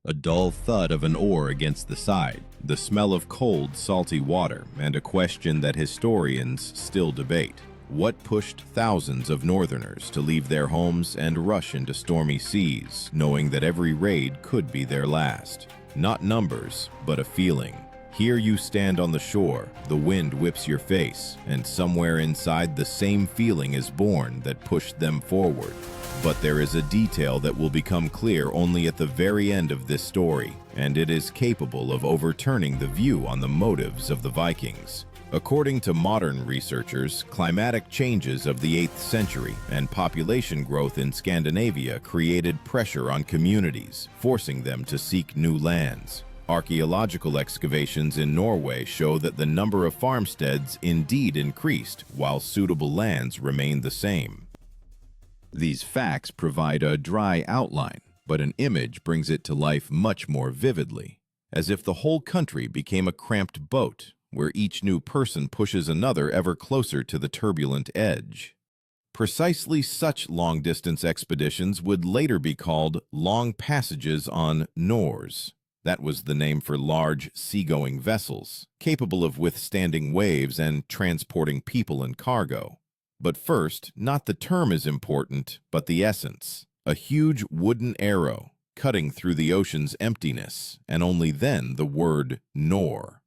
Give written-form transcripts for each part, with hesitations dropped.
A dull thud of an oar against the side, the smell of cold, salty water, and a question that historians still debate. What pushed thousands of northerners to leave their homes and rush into stormy seas, knowing that every raid could be their last? Not numbers, but a feeling. Here you stand on the shore, the wind whips your face, and somewhere inside the same feeling is born that pushed them forward. But there is a detail that will become clear only at the very end of this story, and it is capable of overturning the view on the motives of the Vikings. According to modern researchers, climatic changes of the 8th century and population growth in Scandinavia created pressure on communities, forcing them to seek new lands. Archaeological excavations in Norway show that the number of farmsteads indeed increased, while suitable lands remained the same. These facts provide a dry outline, but an image brings it to life much more vividly, as if the whole country became a cramped boat, where each new person pushes another ever closer to the turbulent edge. Precisely such long-distance expeditions would later be called long passages on Nors. That was the name for large, seagoing vessels, capable of withstanding waves and transporting people and cargo. But first, not the term is important, but the essence. A huge wooden arrow, cutting through the ocean's emptiness, and only then the word Nor.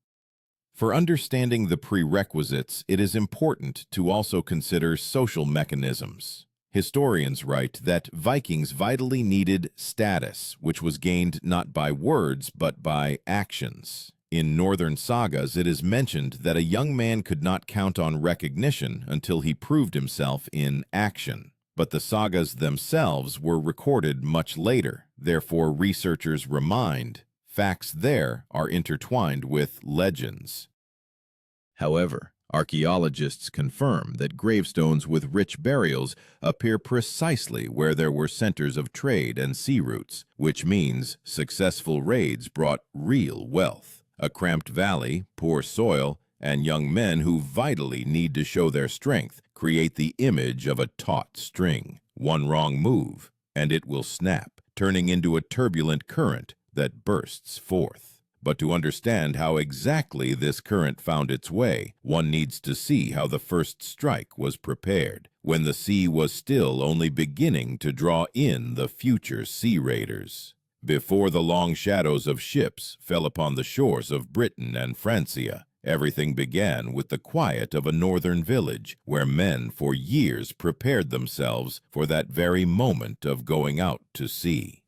For understanding the prerequisites, it is important to also consider social mechanisms. Historians write that Vikings vitally needed status, which was gained not by words but by actions. In northern sagas, it is mentioned that a young man could not count on recognition until he proved himself in action. But the sagas themselves were recorded much later, therefore researchers remind, facts there are intertwined with legends. However, archaeologists confirm that gravestones with rich burials appear precisely where there were centers of trade and sea routes, which means successful raids brought real wealth. A cramped valley, poor soil, and young men who vitally need to show their strength create the image of a taut string. One wrong move, and it will snap, turning into a turbulent current that bursts forth. But to understand how exactly this current found its way, one needs to see how the first strike was prepared, when the sea was still only beginning to draw in the future sea raiders. Before the long shadows of ships fell upon the shores of Britain and Francia, everything began with the quiet of a northern village where men for years prepared themselves for that very moment of going out to sea.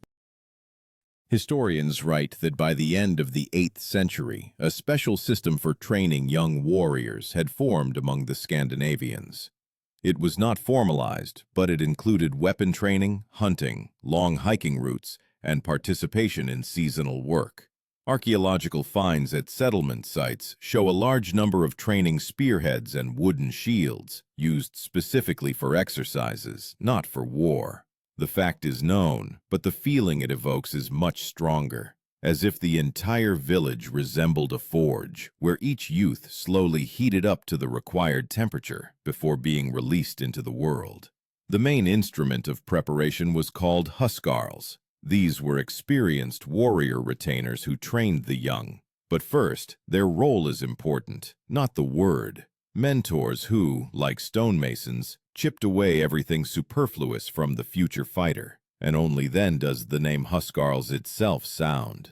Historians write that by the end of the 8th century, a special system for training young warriors had formed among the Scandinavians. It was not formalized, but it included weapon training, hunting, long hiking routes, and participation in seasonal work. Archaeological finds at settlement sites show a large number of training spearheads and wooden shields, used specifically for exercises, not for war. The fact is known, but the feeling it evokes is much stronger, as if the entire village resembled a forge, where each youth slowly heated up to the required temperature before being released into the world. The main instrument of preparation was called huskarls. These were experienced warrior retainers who trained the young. But first, their role is important, not the word. Mentors who, like stonemasons, chipped away everything superfluous from the future fighter, and only then does the name huskarls itself sound.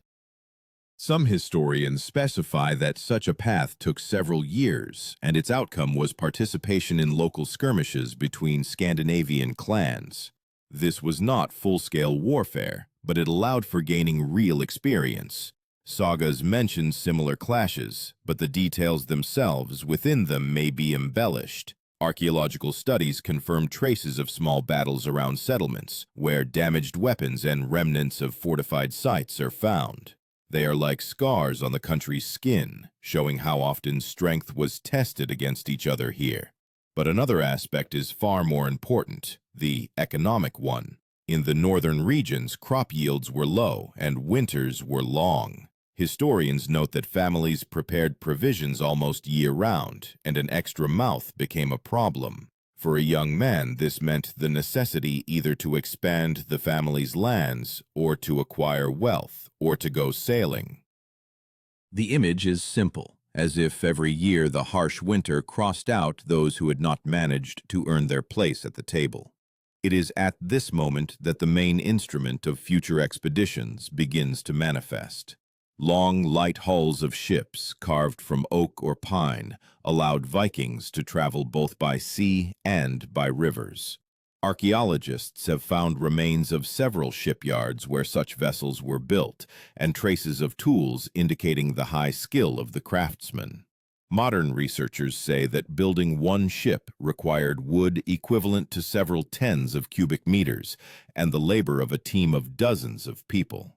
Some historians specify that such a path took several years, and its outcome was participation in local skirmishes between Scandinavian clans. This was not full-scale warfare, but it allowed for gaining real experience. Sagas mention similar clashes, but the details themselves within them may be embellished. Archaeological studies confirm traces of small battles around settlements, where damaged weapons and remnants of fortified sites are found. They are like scars on the country's skin, showing how often strength was tested against each other here. But another aspect is far more important, the economic one. In the northern regions, crop yields were low and winters were long. Historians note that families prepared provisions almost year-round, and an extra mouth became a problem. For a young man, this meant the necessity either to expand the family's lands, or to acquire wealth, or to go sailing. The image is simple, as if every year the harsh winter crossed out those who had not managed to earn their place at the table. It is at this moment that the main instrument of future expeditions begins to manifest. Long, light hulls of ships, carved from oak or pine, allowed Vikings to travel both by sea and by rivers. Archaeologists have found remains of several shipyards where such vessels were built, and traces of tools indicating the high skill of the craftsmen. Modern researchers say that building one ship required wood equivalent to several tens of cubic meters and the labor of a team of dozens of people.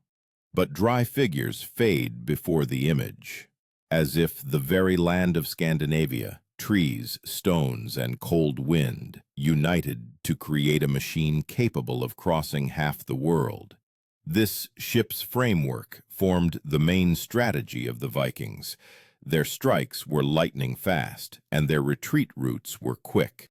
But dry figures fade before the image, as if the very land of Scandinavia, trees, stones, and cold wind, united to create a machine capable of crossing half the world. This ship's framework formed the main strategy of the Vikings. Their strikes were lightning fast, and their retreat routes were quick.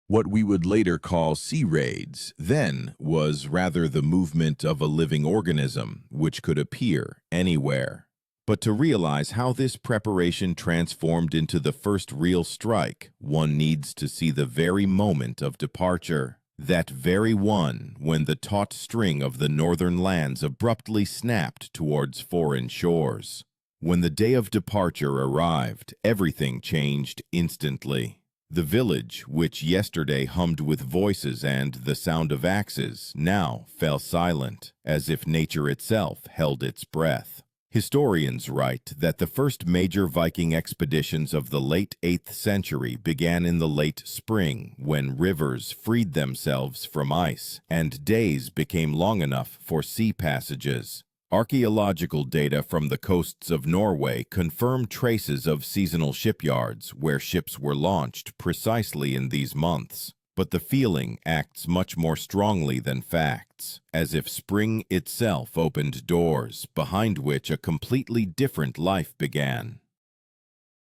What we would later call sea raids then was rather the movement of a living organism which could appear anywhere. But to realize how this preparation transformed into the first real strike, one needs to see the very moment of departure. That very one when the taut string of the northern lands abruptly snapped towards foreign shores. When the day of departure arrived, everything changed instantly. The village, which yesterday hummed with voices and the sound of axes, now fell silent, as if nature itself held its breath. Historians write that the first major Viking expeditions of the late 8th century began in the late spring, when rivers freed themselves from ice, and days became long enough for sea passages. Archaeological data from the coasts of Norway confirm traces of seasonal shipyards where ships were launched precisely in these months. But the feeling acts much more strongly than facts, as if spring itself opened doors behind which a completely different life began.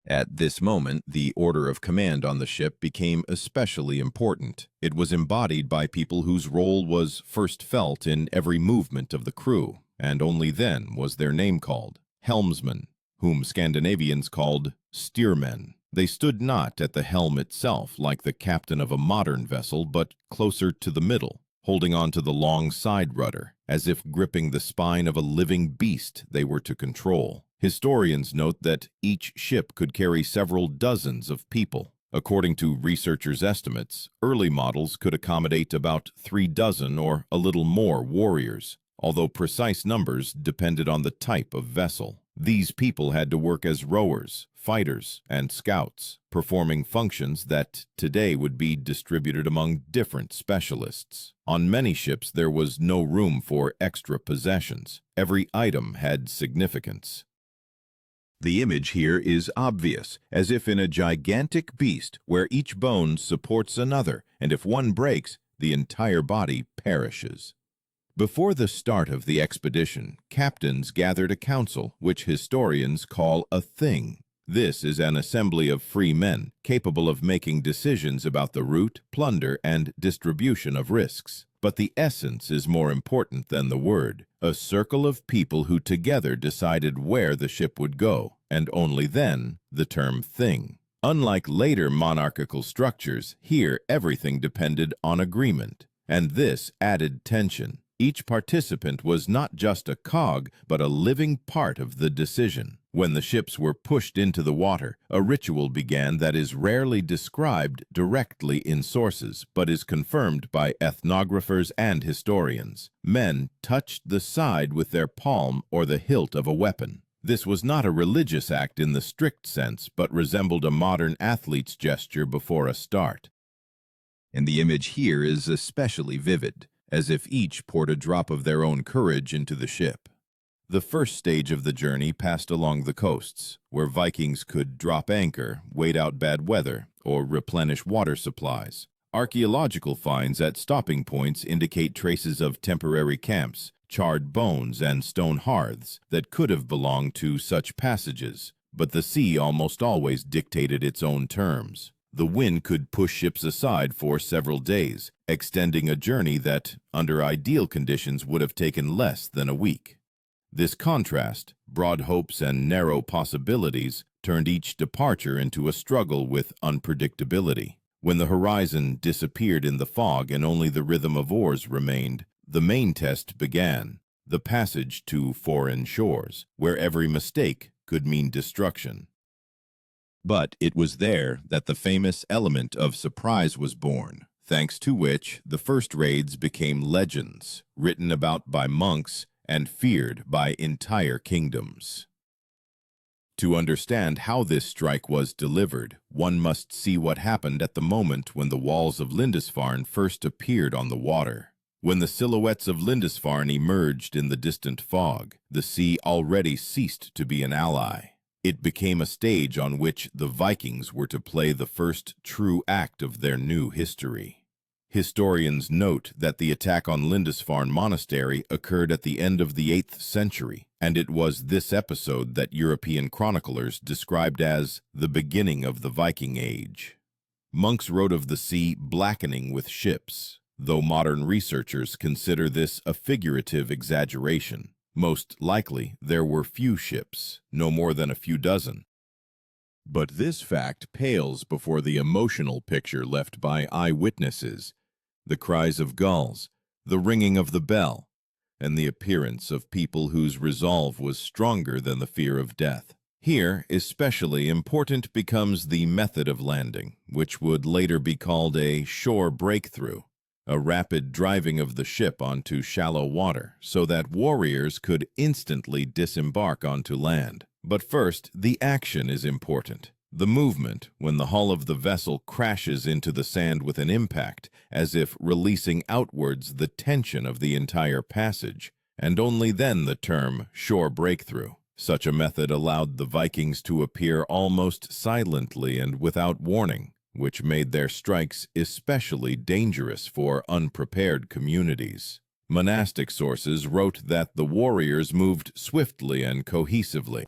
At this moment, the order of command on the ship became especially important. It was embodied by people whose role was first felt in every movement of the crew, and only then was their name called: helmsmen, whom Scandinavians called steermen. They stood not at the helm itself like the captain of a modern vessel, but closer to the middle, holding on to the long side rudder, as if gripping the spine of a living beast they were to control. Historians note that each ship could carry several dozens of people. According to researchers' estimates, early models could accommodate about 3 dozen or a little more warriors, although precise numbers depended on the type of vessel. These people had to work as rowers, fighters, and scouts, performing functions that today would be distributed among different specialists. On many ships there was no room for extra possessions. Every item had significance. The image here is obvious, as if in a gigantic beast where each bone supports another, and if one breaks, the entire body perishes. Before the start of the expedition, captains gathered a council, which historians call a thing. This is an assembly of free men, capable of making decisions about the route, plunder, and distribution of risks. But the essence is more important than the word. A circle of people who together decided where the ship would go, and only then the term thing. Unlike later monarchical structures, here everything depended on agreement, and this added tension. Each participant was not just a cog, but a living part of the decision. When the ships were pushed into the water, a ritual began that is rarely described directly in sources, but is confirmed by ethnographers and historians. Men touched the side with their palm or the hilt of a weapon. This was not a religious act in the strict sense, but resembled a modern athlete's gesture before a start. And the image here is especially vivid, as if each poured a drop of their own courage into the ship. The first stage of the journey passed along the coasts, where Vikings could drop anchor, wait out bad weather, or replenish water supplies. Archaeological finds at stopping points indicate traces of temporary camps, charred bones, and stone hearths that could have belonged to such passages, but the sea almost always dictated its own terms. The wind could push ships aside for several days, extending a journey that, under ideal conditions, would have taken less than a week. This contrast, broad hopes and narrow possibilities, turned each departure into a struggle with unpredictability. When the horizon disappeared in the fog and only the rhythm of oars remained, the main test began, the passage to foreign shores, where every mistake could mean destruction. But it was there that the famous element of surprise was born, thanks to which the first raids became legends, written about by monks and feared by entire kingdoms. To understand how this strike was delivered, one must see what happened at the moment when the walls of Lindisfarne first appeared on the water. When the silhouettes of Lindisfarne emerged in the distant fog, the sea already ceased to be an ally. It became a stage on which the Vikings were to play the first true act of their new history. Historians note that the attack on Lindisfarne Monastery occurred at the end of the 8th century, and it was this episode that European chroniclers described as the beginning of the Viking Age. Monks wrote of the sea blackening with ships, though modern researchers consider this a figurative exaggeration. Most likely, there were few ships, no more than a few dozen. But this fact pales before the emotional picture left by eyewitnesses, the cries of gulls, the ringing of the bell, and the appearance of people whose resolve was stronger than the fear of death. Here, especially important becomes the method of landing, which would later be called a shore breakthrough, a rapid driving of the ship onto shallow water so that warriors could instantly disembark onto land. But first, the action is important. The movement, when the hull of the vessel crashes into the sand with an impact, as if releasing outwards the tension of the entire passage, and only then the term shore breakthrough. Such a method allowed the Vikings to appear almost silently and without warning, which made their strikes especially dangerous for unprepared communities. Monastic sources wrote that the warriors moved swiftly and cohesively.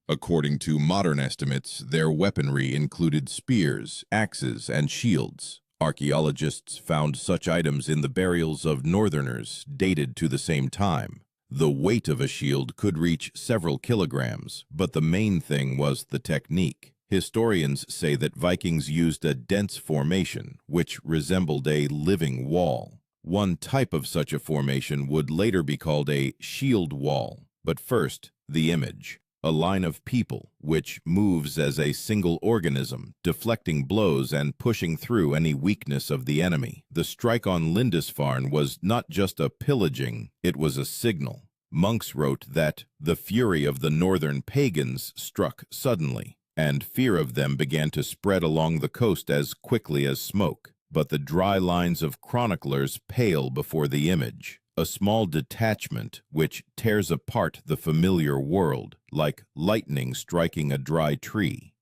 According to modern estimates, their weaponry included spears, axes, and shields. Archaeologists found such items in the burials of northerners dated to the same time. The weight of a shield could reach several kilograms, but the main thing was the technique. Historians say that Vikings used a dense formation, which resembled a living wall. One type of such a formation would later be called a shield wall. But first, the image. A line of people, which moves as a single organism, deflecting blows and pushing through any weakness of the enemy. The strike on Lindisfarne was not just a pillaging, it was a signal. Monks wrote that the fury of the northern pagans struck suddenly, and fear of them began to spread along the coast as quickly as smoke. But the dry lines of chroniclers pale before the image. A small detachment which tears apart the familiar world, like lightning striking a dry tree.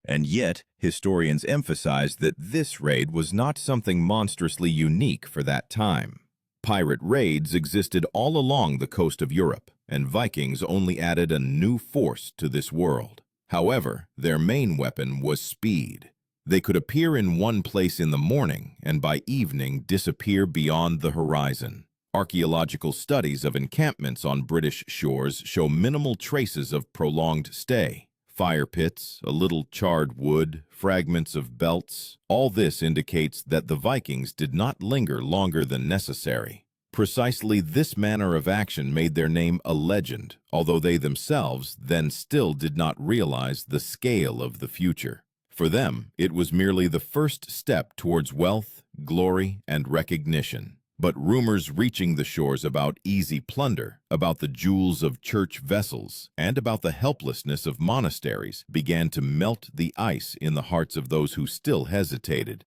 And yet, historians emphasize that this raid was not something monstrously unique for that time. Pirate raids existed all along the coast of Europe, and Vikings only added a new force to this world. However, their main weapon was speed. They could appear in one place in the morning and by evening disappear beyond the horizon. Archaeological studies of encampments on British shores show minimal traces of prolonged stay. Fire pits, a little charred wood, fragments of belts, all this indicates that the Vikings did not linger longer than necessary. Precisely this manner of action made their name a legend, although they themselves then still did not realize the scale of the future. For them, it was merely the first step towards wealth, glory, and recognition. But rumors reaching the shores about easy plunder, about the jewels of church vessels, and about the helplessness of monasteries began to melt the ice in the hearts of those who still hesitated.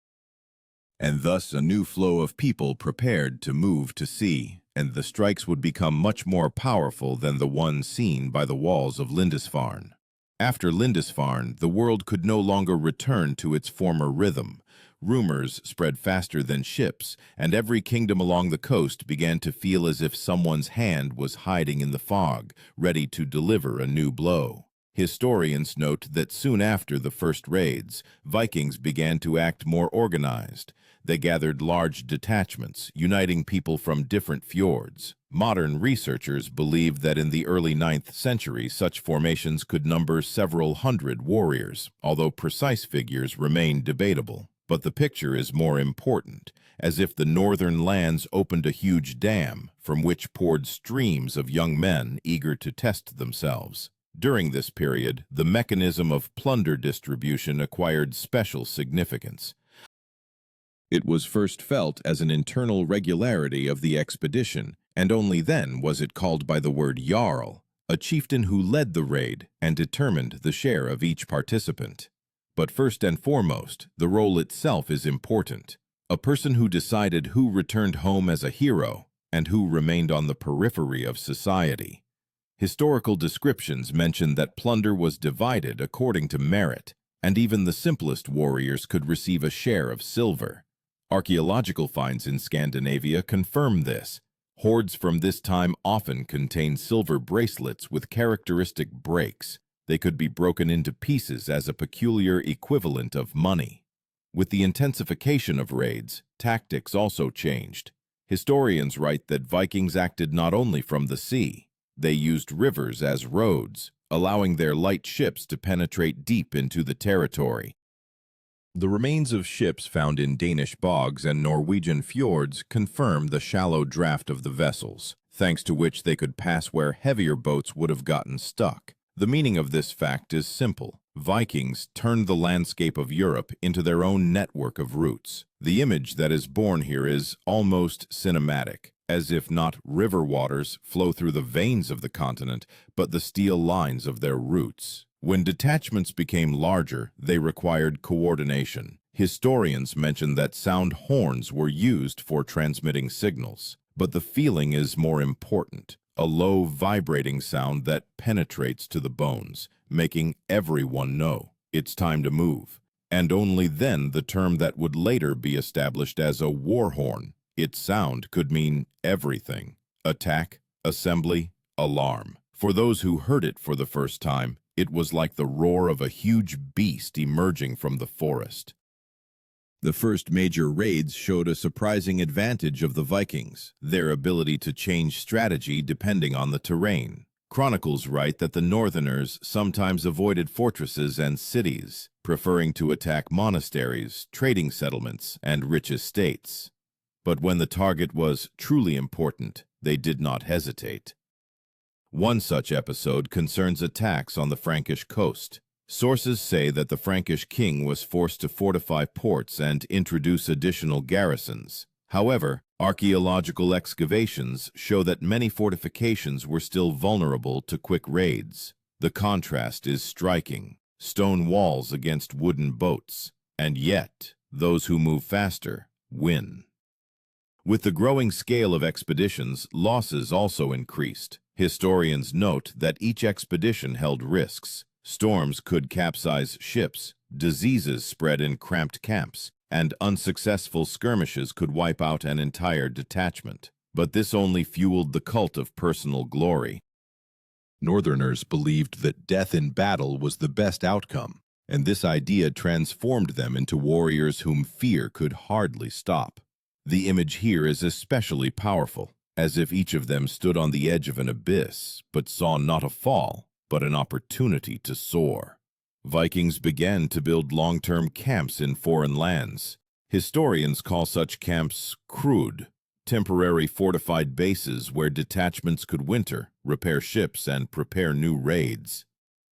And thus a new flow of people prepared to move to sea, and the strikes would become much more powerful than the one seen by the walls of Lindisfarne. After Lindisfarne, the world could no longer return to its former rhythm. Rumors spread faster than ships, and every kingdom along the coast began to feel as if someone's hand was hiding in the fog, ready to deliver a new blow. Historians note that soon after the first raids, Vikings began to act more organized. They gathered large detachments, uniting people from different fjords. Modern researchers believe that in the early 9th century, such formations could number several hundred warriors, although precise figures remain debatable. But the picture is more important, as if the northern lands opened a huge dam from which poured streams of young men eager to test themselves. During this period, the mechanism of plunder distribution acquired special significance. It was first felt as an internal regularity of the expedition, and only then was it called by the word Jarl, a chieftain who led the raid and determined the share of each participant. But first and foremost, the role itself is important. A person who decided who returned home as a hero and who remained on the periphery of society. Historical descriptions mention that plunder was divided according to merit, and even the simplest warriors could receive a share of silver. Archaeological finds in Scandinavia confirm this. Hoards from this time often contain silver bracelets with characteristic breaks. They could be broken into pieces as a peculiar equivalent of money. With the intensification of raids, tactics also changed. Historians write that Vikings acted not only from the sea. They used rivers as roads, allowing their light ships to penetrate deep into the territory. The remains of ships found in Danish bogs and Norwegian fjords confirm the shallow draft of the vessels, thanks to which they could pass where heavier boats would have gotten stuck. The meaning of this fact is simple. Vikings turned the landscape of Europe into their own network of routes. The image that is born here is almost cinematic, as if not river waters flow through the veins of the continent, but the steel lines of their roots. When detachments became larger, they required coordination. Historians mention that sound horns were used for transmitting signals, but the feeling is more important. A low, vibrating sound that penetrates to the bones, making everyone know it's time to move. And only then the term that would later be established as a war horn. Its sound could mean everything: attack, assembly, alarm. For those who heard it for the first time, it was like the roar of a huge beast emerging from the forest. The first major raids showed a surprising advantage of the Vikings, their ability to change strategy depending on the terrain. Chronicles write that the Northerners sometimes avoided fortresses and cities, preferring to attack monasteries, trading settlements, and rich estates. But when the target was truly important, they did not hesitate. One such episode concerns attacks on the Frankish coast. Sources say that the Frankish king was forced to fortify ports and introduce additional garrisons. However, archaeological excavations show that many fortifications were still vulnerable to quick raids. The contrast is striking: stone walls against wooden boats, and yet those who move faster win. With the growing scale of expeditions, losses also increased. Historians note that each expedition held risks. Storms could capsize ships, diseases spread in cramped camps, and unsuccessful skirmishes could wipe out an entire detachment. But this only fueled the cult of personal glory. Northerners believed that death in battle was the best outcome, and this idea transformed them into warriors whom fear could hardly stop. The image here is especially powerful, as if each of them stood on the edge of an abyss, but saw not a fall, but an opportunity to soar. Vikings began to build long-term camps in foreign lands. Historians call such camps krud, temporary fortified bases where detachments could winter, repair ships, and prepare new raids.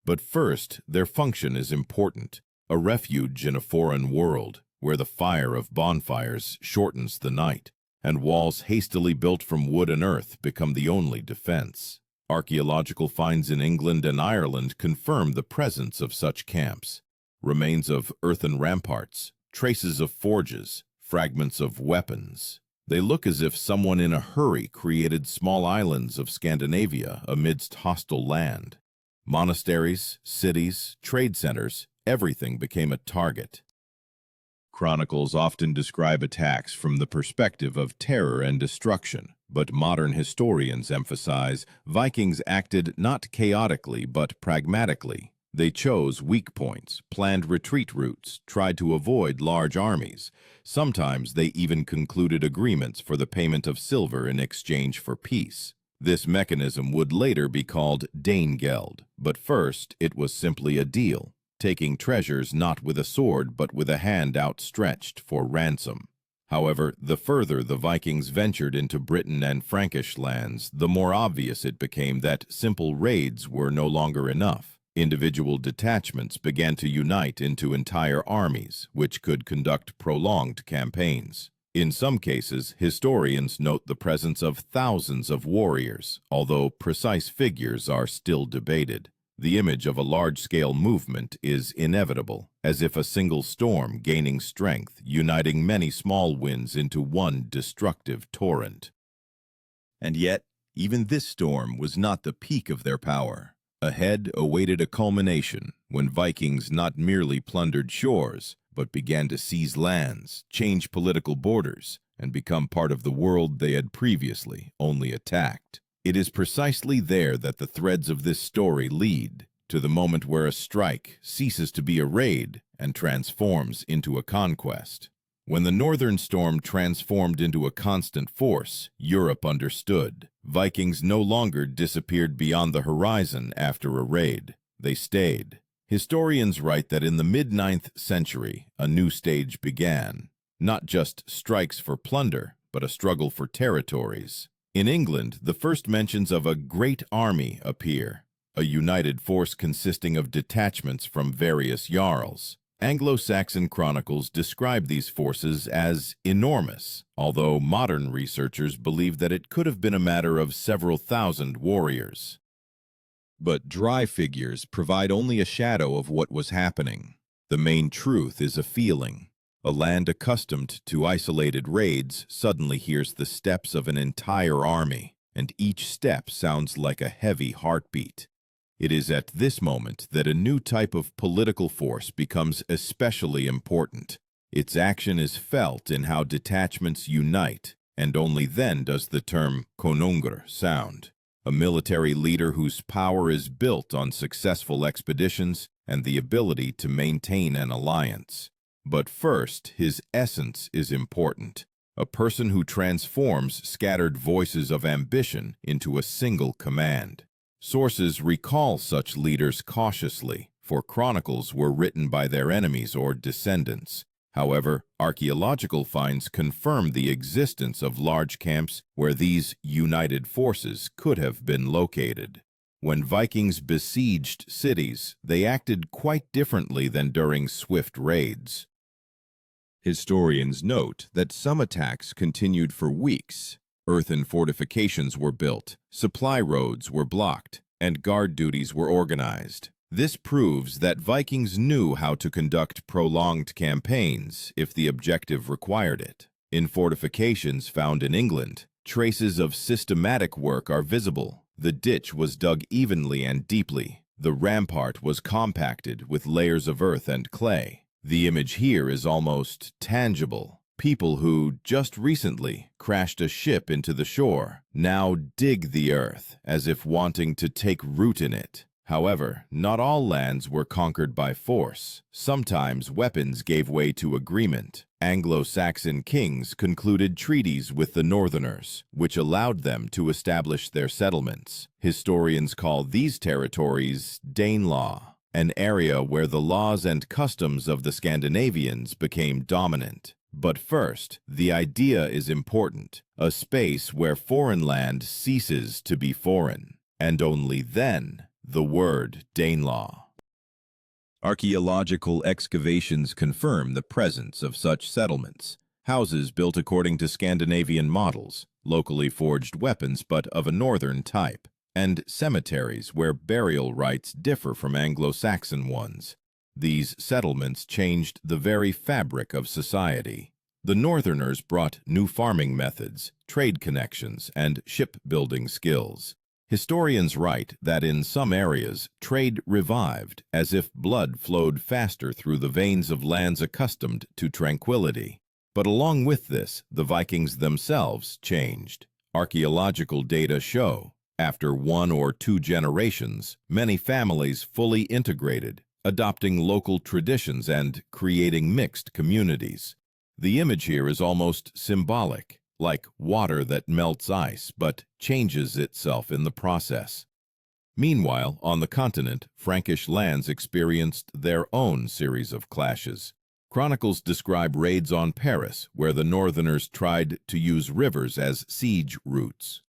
But first, their function is important: a refuge in a foreign world, where the fire of bonfires shortens the night, and walls hastily built from wood and earth become the only defense. Archaeological finds in England and Ireland confirm the presence of such camps. Remains of earthen ramparts, traces of forges, fragments of weapons. They look as if someone in a hurry created small islands of Scandinavia amidst hostile land. Monasteries, cities, trade centers, everything became a target. Chronicles often describe attacks from the perspective of terror and destruction, but modern historians emphasize Vikings acted not chaotically but pragmatically. They chose weak points, planned retreat routes, tried to avoid large armies. Sometimes they even concluded agreements for the payment of silver in exchange for peace. This mechanism would later be called Danegeld, but first it was simply a deal, taking treasures not with a sword but with a hand outstretched for ransom. However, the further the Vikings ventured into Britain and Frankish lands, the more obvious it became that simple raids were no longer enough. Individual detachments began to unite into entire armies, which could conduct prolonged campaigns. In some cases, historians note the presence of thousands of warriors, although precise figures are still debated. The image of a large-scale movement is inevitable, as if a single storm gaining strength, uniting many small winds into one destructive torrent. And yet, even this storm was not the peak of their power. Ahead awaited a culmination when Vikings not merely plundered shores, but began to seize lands, change political borders, and become part of the world they had previously only attacked. It is precisely there that the threads of this story lead, to the moment where a strike ceases to be a raid and transforms into a conquest. When the northern storm transformed into a constant force, Europe understood. Vikings no longer disappeared beyond the horizon after a raid. They stayed. Historians write that in the mid-9th century, a new stage began. Not just strikes for plunder, but a struggle for territories. In England, the first mentions of a great army appear, a united force consisting of detachments from various jarls. Anglo-Saxon chronicles describe these forces as enormous, although modern researchers believe that it could have been a matter of several thousand warriors. But dry figures provide only a shadow of what was happening. The main truth is a feeling. A land accustomed to isolated raids suddenly hears the steps of an entire army, and each step sounds like a heavy heartbeat. It is at this moment that a new type of political force becomes especially important. Its action is felt in how detachments unite, and only then does the term konungur sound. A military leader whose power is built on successful expeditions and the ability to maintain an alliance. But first, his essence is important. A person who transforms scattered voices of ambition into a single command. Sources recall such leaders cautiously, for chronicles were written by their enemies or descendants. However, archaeological finds confirm the existence of large camps where these united forces could have been located. When Vikings besieged cities, they acted quite differently than during swift raids. Historians note that some attacks continued for weeks. Earthen fortifications were built, supply roads were blocked, and guard duties were organized. This proves that Vikings knew how to conduct prolonged campaigns if the objective required it. In fortifications found in England, traces of systematic work are visible. The ditch was dug evenly and deeply. The rampart was compacted with layers of earth and clay. The image here is almost tangible. People who, just recently, crashed a ship into the shore, now dig the earth, as if wanting to take root in it. However, not all lands were conquered by force. Sometimes weapons gave way to agreement. Anglo-Saxon kings concluded treaties with the Northerners, which allowed them to establish their settlements. Historians call these territories Danelaw, an area where the laws and customs of the Scandinavians became dominant. But first, the idea is important, a space where foreign land ceases to be foreign, and only then the word Danelaw. Archaeological excavations confirm the presence of such settlements, houses built according to Scandinavian models, locally forged weapons but of a northern type, and cemeteries where burial rites differ from Anglo-Saxon ones. These settlements changed the very fabric of society. The Northerners brought new farming methods, trade connections, and shipbuilding skills. Historians write that in some areas, trade revived, as if blood flowed faster through the veins of lands accustomed to tranquility. But along with this, the Vikings themselves changed. Archaeological data show After 1 or 2 generations, many families fully integrated, adopting local traditions and creating mixed communities. The image here is almost symbolic, like water that melts ice but changes itself in the process. Meanwhile, on the continent, Frankish lands experienced their own series of clashes. Chronicles describe raids on Paris, where the northerners tried to use rivers as siege routes.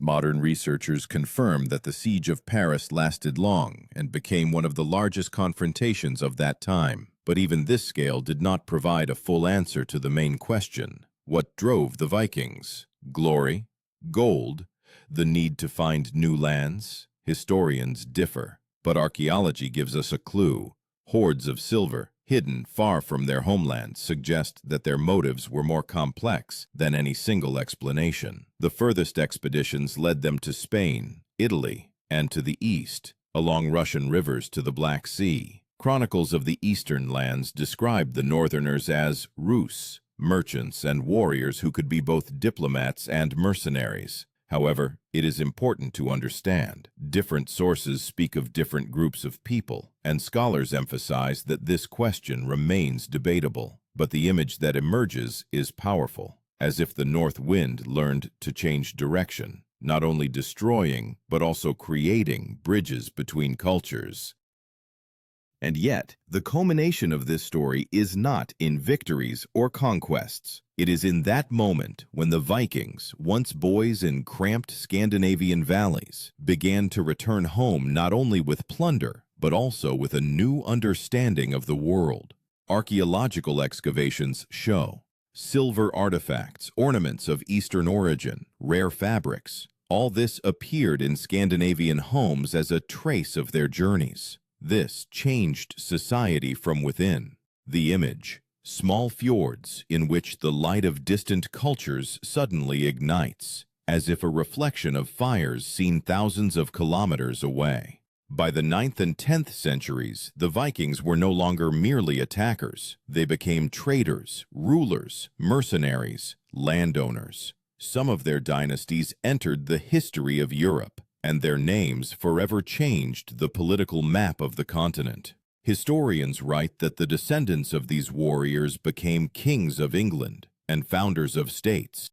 Modern researchers confirm that the siege of Paris lasted long and became one of the largest confrontations of that time. But even this scale did not provide a full answer to the main question: what drove the Vikings? Glory? Gold? The need to find new lands? Historians differ, but archaeology gives us a clue. Hoards of silver, hidden far from their homeland, suggest that their motives were more complex than any single explanation. The furthest expeditions led them to Spain, Italy, and to the east, along Russian rivers to the Black Sea. Chronicles of the eastern lands describe the northerners as Rus, merchants and warriors who could be both diplomats and mercenaries. However, it is important to understand, different sources speak of different groups of people, and scholars emphasize that this question remains debatable. But the image that emerges is powerful, as if the north wind learned to change direction, not only destroying, but also creating bridges between cultures. And yet, the culmination of this story is not in victories or conquests. It is in that moment when the Vikings, once boys in cramped Scandinavian valleys, began to return home not only with plunder, but also with a new understanding of the world. Archaeological excavations show silver artifacts, ornaments of Eastern origin, rare fabrics. All this appeared in Scandinavian homes as a trace of their journeys. This changed society from within. The image: small fjords in which the light of distant cultures suddenly ignites, as if a reflection of fires seen thousands of kilometers away. By the 9th and 10th centuries, the Vikings were no longer merely attackers. They became traders, rulers, mercenaries, landowners. Some of their dynasties entered the history of Europe, and their names forever changed the political map of the continent. Historians write that the descendants of these warriors became kings of England and founders of states.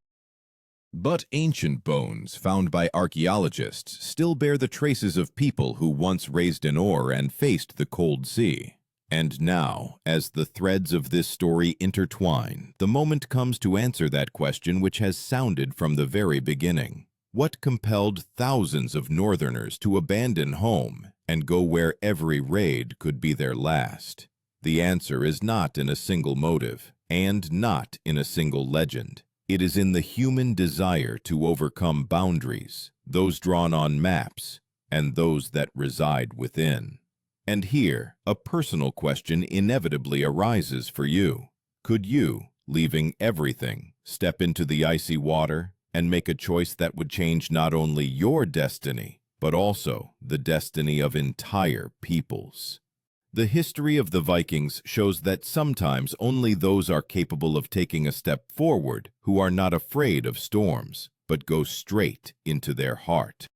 But ancient bones found by archaeologists still bear the traces of people who once raised an oar and faced the cold sea. And now, as the threads of this story intertwine, the moment comes to answer that question which has sounded from the very beginning. What compelled thousands of northerners to abandon home and go where every raid could be their last? The answer is not in a single motive, and not in a single legend. It is in the human desire to overcome boundaries, those drawn on maps, and those that reside within. And here, a personal question inevitably arises for you. Could you, leaving everything, step into the icy water and make a choice that would change not only your destiny, but also the destiny of entire peoples? The history of the Vikings shows that sometimes only those are capable of taking a step forward who are not afraid of storms, but go straight into their heart.